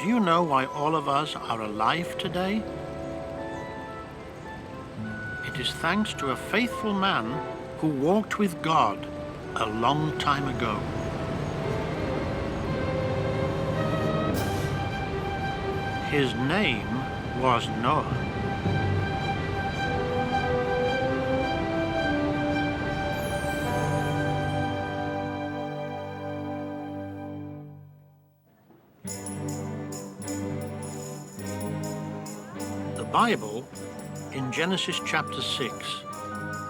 Do you know why all of us are alive today? It is thanks to a faithful man who walked with God a long time ago. His name was Noah. The Bible, in Genesis chapter 6,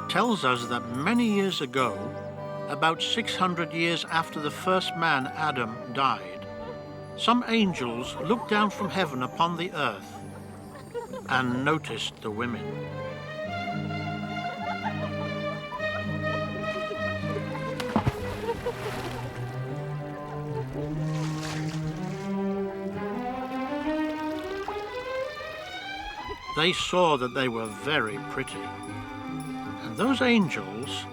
tells us that many years ago, about 600 years after the first man, Adam, died, some angels looked down from heaven upon the earth and noticed the women. They saw that they were very pretty, and those angels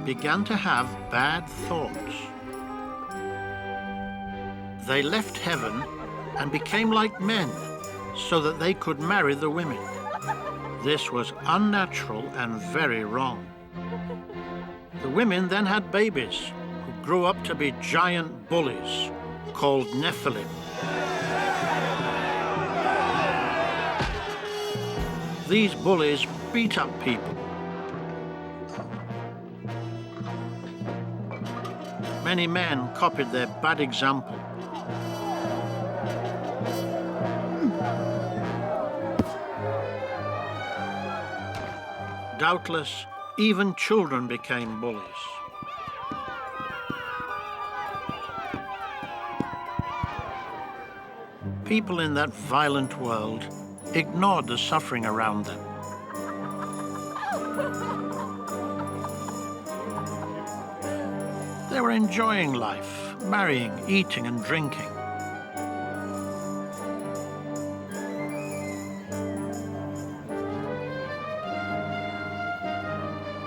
began to have bad thoughts. They left heaven and became like men so that they could marry the women. This was unnatural and very wrong. The women then had babies who grew up to be giant bullies called Nephilim. These bullies beat up people. Many men copied their bad example. Doubtless, even children became bullies. People in that violent world ignored the suffering around them. They were enjoying life, marrying, eating, and drinking.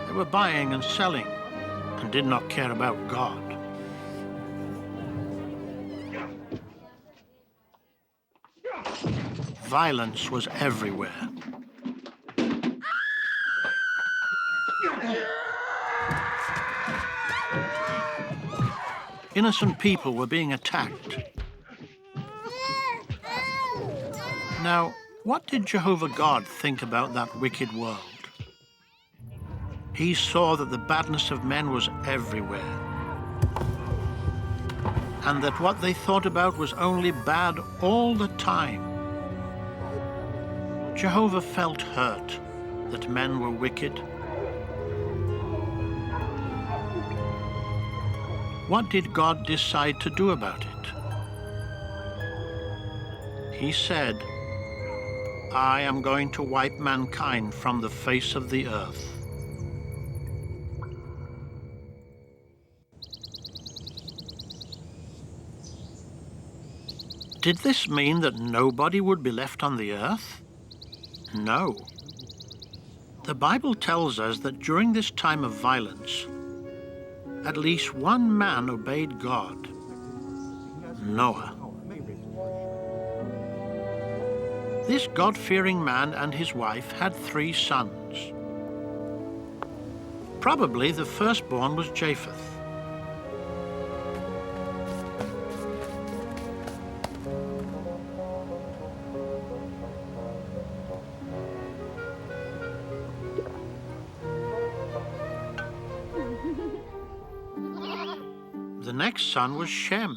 They were buying and selling and did not care about God. Violence was everywhere. Innocent people were being attacked. Now, what did Jehovah God think about that wicked world? He saw that the badness of men was everywhere, and that what they thought about was only bad all the time. Jehovah felt hurt that men were wicked. What did God decide to do about it? He said, "I am going to wipe mankind from the face of the earth." Did this mean that nobody would be left on the earth? No. The Bible tells us that during this time of violence, at least one man obeyed God, Noah. This God-fearing man and his wife had 3 sons. Probably the firstborn was Japheth. The next son was Shem.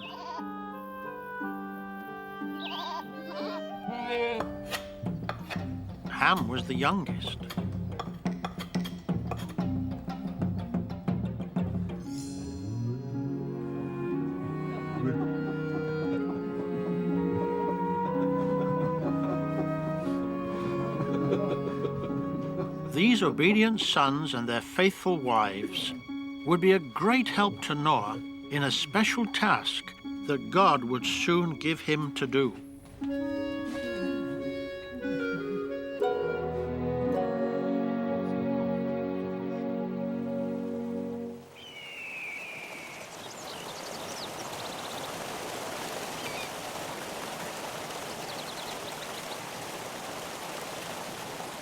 Ham was the youngest. These obedient sons and their faithful wives would be a great help to Noah in a special task that God would soon give him to do.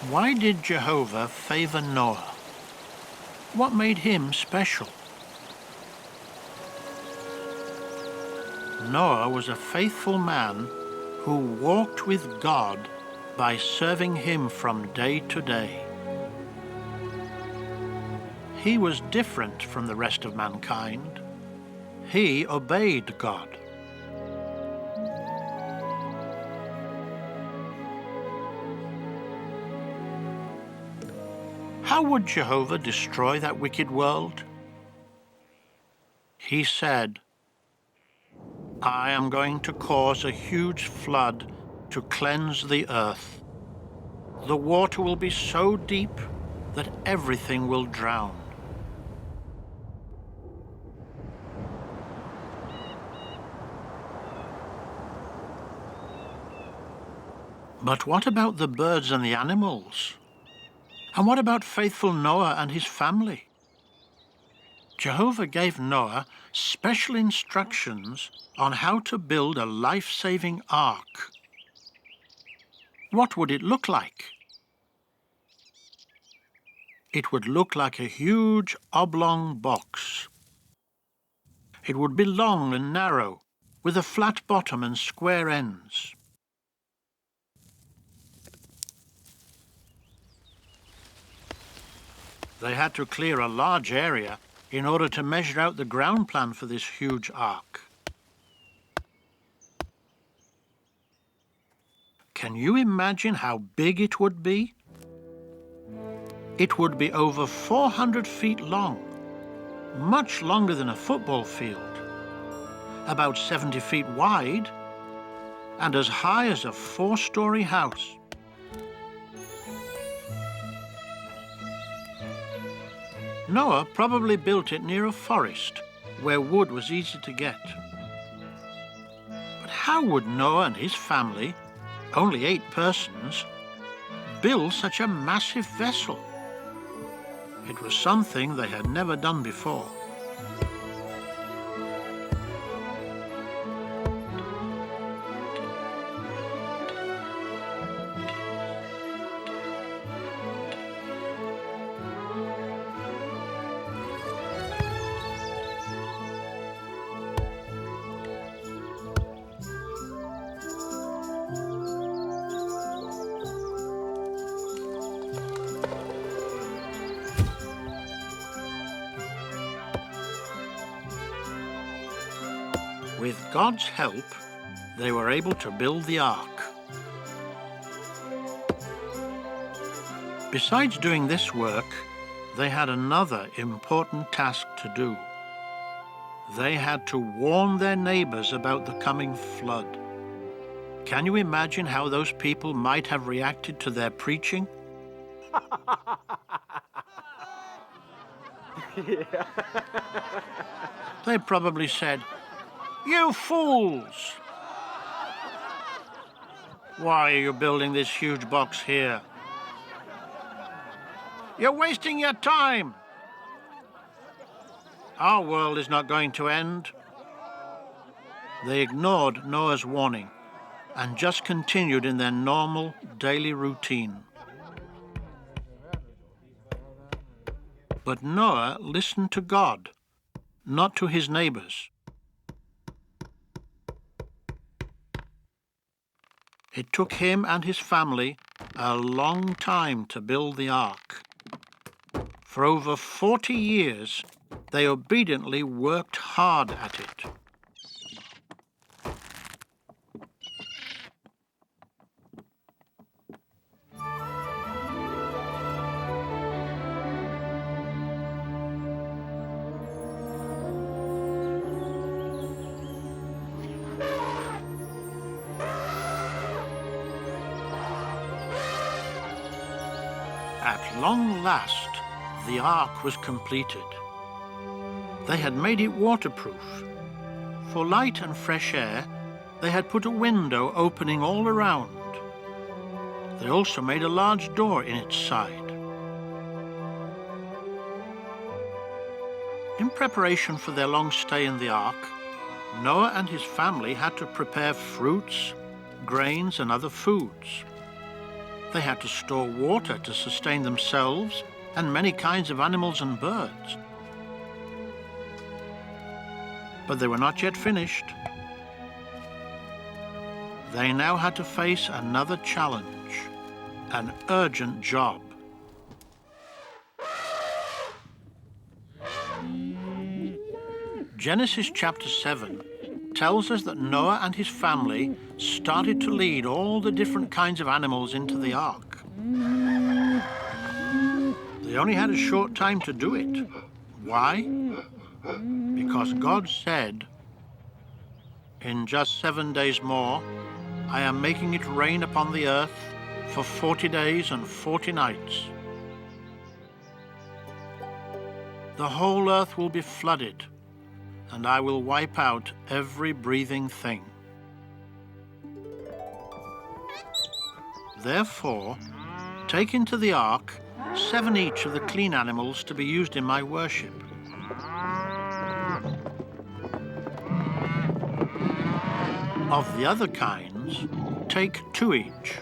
Why did Jehovah favor Noah? What made him special? Noah was a faithful man who walked with God by serving him from day to day. He was different from the rest of mankind. He obeyed God. How would Jehovah destroy that wicked world? He said, "I am going to cause a huge flood to cleanse the earth. The water will be so deep that everything will drown." But what about the birds and the animals? And what about faithful Noah and his family? Jehovah gave Noah special instructions on how to build a life-saving ark. What would it look like? It would look like a huge oblong box. It would be long and narrow, with a flat bottom and square ends. They had to clear a large area in order to measure out the ground plan for this huge ark. Can you imagine how big it would be? It would be over 400 feet long, much longer than a football field, about 70 feet wide, and as high as a 4-story house. Noah probably built it near a forest where wood was easy to get. But how would Noah and his family, only 8 persons, build such a massive vessel? It was something they had never done before. With God's help, they were able to build the ark. Besides doing this work, they had another important task to do. They had to warn their neighbors about the coming flood. Can you imagine how those people might have reacted to their preaching? Yeah. They probably said, "You fools! Why are you building this huge box here? You're wasting your time. Our world is not going to end." They ignored Noah's warning and just continued in their normal daily routine. But Noah listened to God, not to his neighbors. It took him and his family a long time to build the ark. For over 40 years, they obediently worked hard at it. At long last, the ark was completed. They had made it waterproof. For light and fresh air, they had put a window opening all around. They also made a large door in its side. In preparation for their long stay in the ark, Noah and his family had to prepare fruits, grains, and other foods. They had to store water to sustain themselves and many kinds of animals and birds. But they were not yet finished. They now had to face another challenge, an urgent job. Genesis chapter 7 tells us that Noah and his family started to lead all the different kinds of animals into the ark. They only had a short time to do it. Why? Because God said, "In just 7 days more, I am making it rain upon the earth for 40 days and 40 nights. The whole earth will be flooded, and I will wipe out every breathing thing. Therefore, take into the ark 7 each of the clean animals to be used in my worship. Of the other kinds, take 2 each.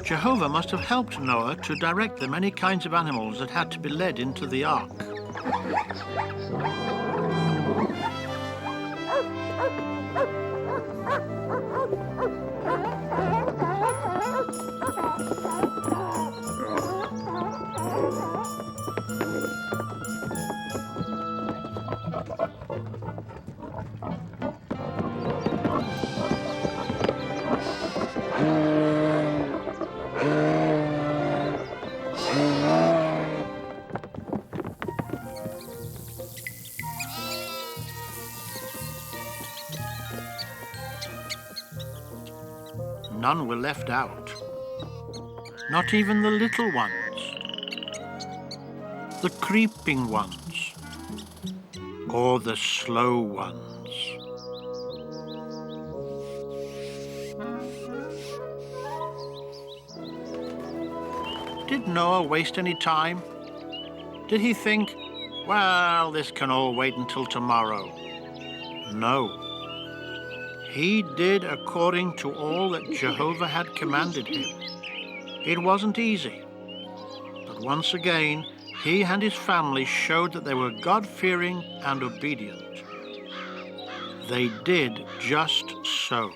Jehovah must have helped Noah to direct the many kinds of animals that had to be led into the ark. None were left out, not even the little ones, the creeping ones, or the slow ones. Did Noah waste any time? Did he think, well, this can all wait until tomorrow? No. He did according to all that Jehovah had commanded him. It wasn't easy, but once again, he and his family showed that they were God-fearing and obedient. They did just so.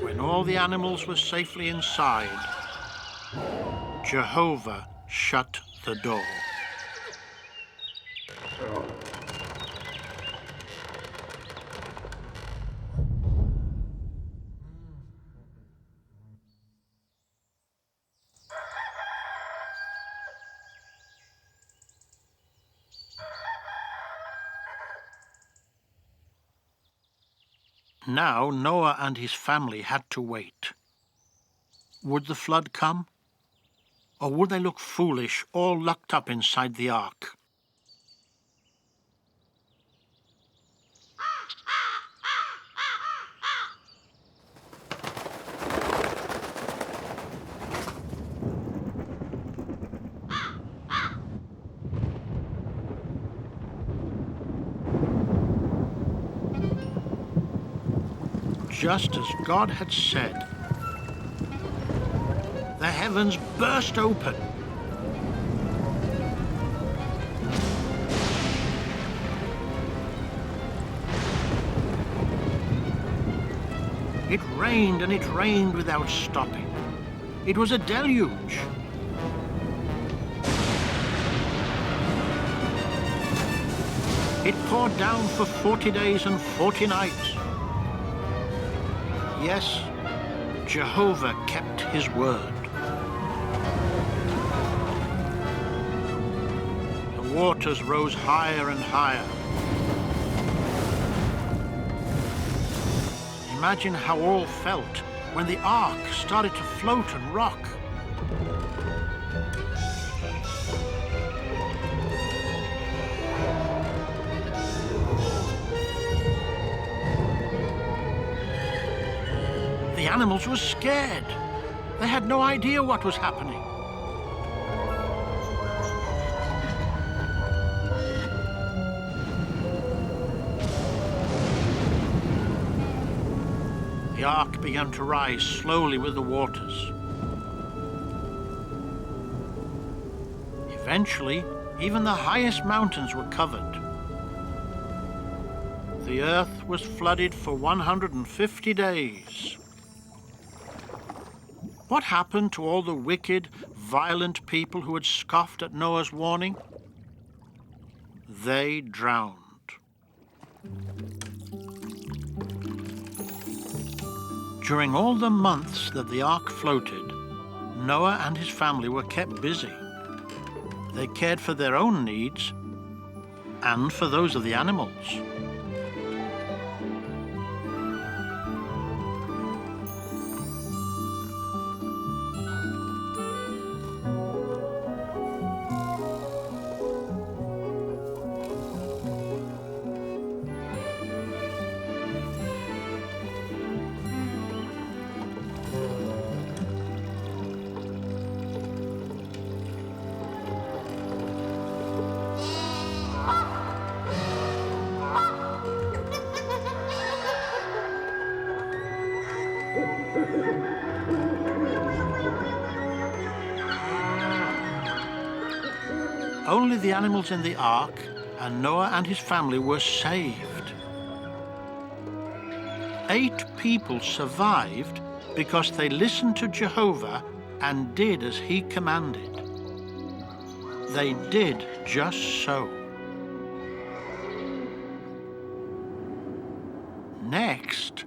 When all the animals were safely inside, Jehovah shut the door. Now Noah and his family had to wait. Would the flood come? Or would they look foolish, all locked up inside the ark? Just as God had said, the heavens burst open. It rained and it rained without stopping. It was a deluge. It poured down for 40 days and 40 nights. Yes, Jehovah kept his word. The waters rose higher and higher. Imagine how all felt when the ark started to float and rock. The animals were scared. They had no idea what was happening. The ark began to rise slowly with the waters. Eventually, even the highest mountains were covered. The earth was flooded for 150 days. What happened to all the wicked, violent people who had scoffed at Noah's warning? They drowned. During all the months that the ark floated, Noah and his family were kept busy. They cared for their own needs and for those of the animals. Only the animals in the ark and Noah and his family were saved. 8 people survived because they listened to Jehovah and did as he commanded. They did just so. Next,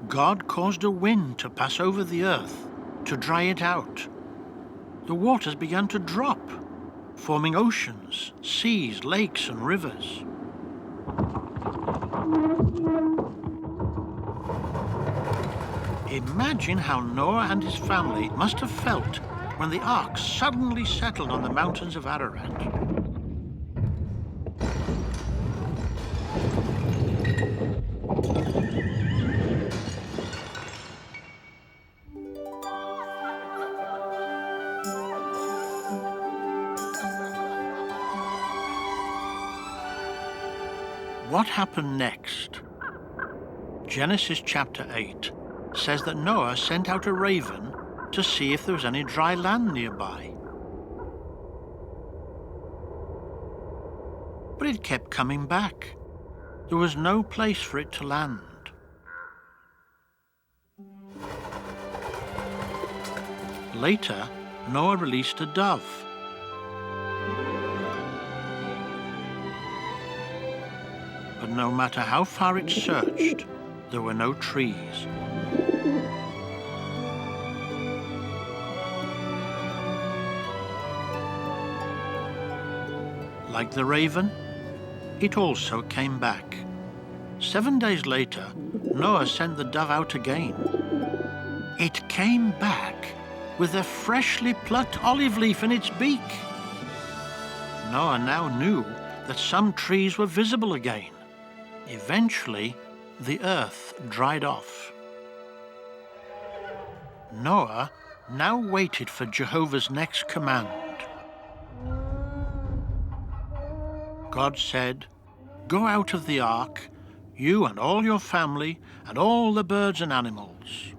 God caused a wind to pass over the earth to dry it out. The waters began to drop, forming oceans, seas, lakes, and rivers. Imagine how Noah and his family must have felt when the ark suddenly settled on the mountains of Ararat. What happened next? Genesis chapter 8 says that Noah sent out a raven to see if there was any dry land nearby. But it kept coming back. There was no place for it to land. Later, Noah released a dove. But no matter how far it searched, there were no trees. Like the raven, it also came back. 7 days later, Noah sent the dove out again. It came back with a freshly plucked olive leaf in its beak. Noah now knew that some trees were visible again. Eventually, the earth dried off. Noah now waited for Jehovah's next command. God said, "Go out of the ark, you and all your family and all the birds and animals."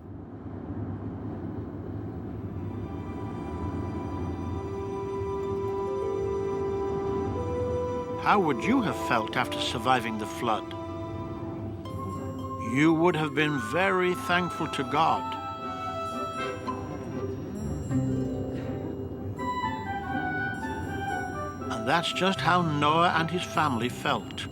How would you have felt after surviving the flood? You would have been very thankful to God. And that's just how Noah and his family felt.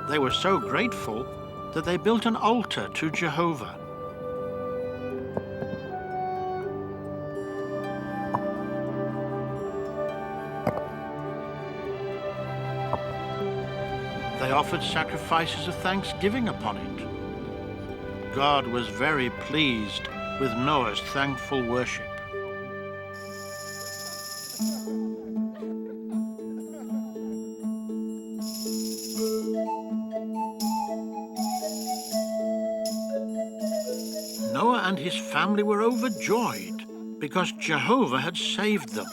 They were so grateful that they built an altar to Jehovah. They offered sacrifices of thanksgiving upon it. God was very pleased with Noah's thankful worship. and his family were overjoyed because Jehovah had saved them.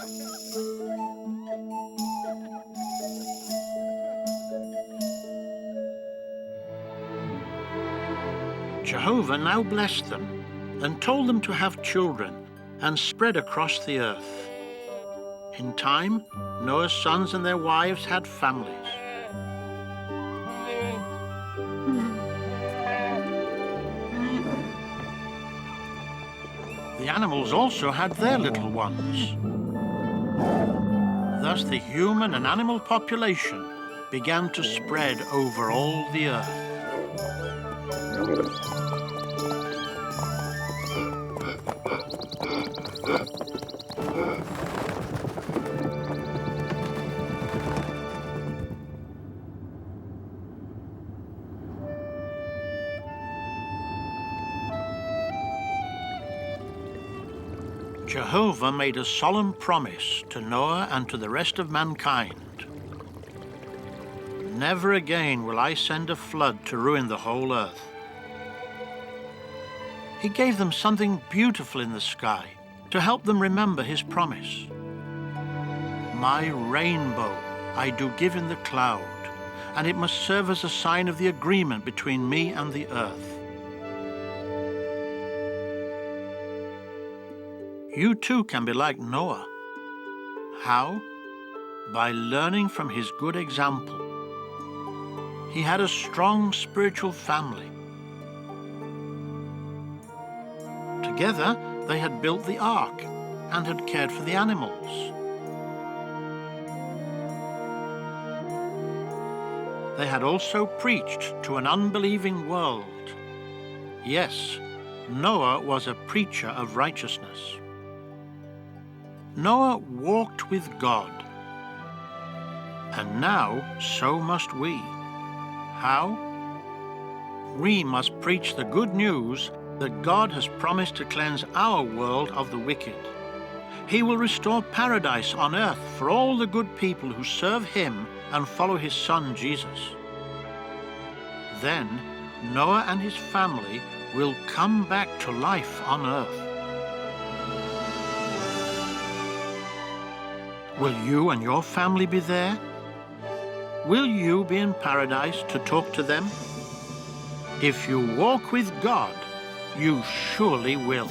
Jehovah now blessed them and told them to have children and spread across the earth. In time, Noah's sons and their wives had families. The animals also had their little ones. Thus the human and animal population began to spread over all the earth. Jehovah made a solemn promise to Noah and to the rest of mankind. Never again will I send a flood to ruin the whole earth. He gave them something beautiful in the sky to help them remember his promise. My rainbow I do give in the cloud, and it must serve as a sign of the agreement between me and the earth. You too can be like Noah. How? By learning from his good example. He had a strong spiritual family. Together, they had built the ark and had cared for the animals. They had also preached to an unbelieving world. Yes, Noah was a preacher of righteousness. Noah walked with God. And now, so must we. How? We must preach the good news that God has promised to cleanse our world of the wicked. He will restore paradise on earth for all the good people who serve him and follow his Son, Jesus. Then Noah and his family will come back to life on earth. Will you and your family be there? Will you be in paradise to talk to them? If you walk with God, you surely will.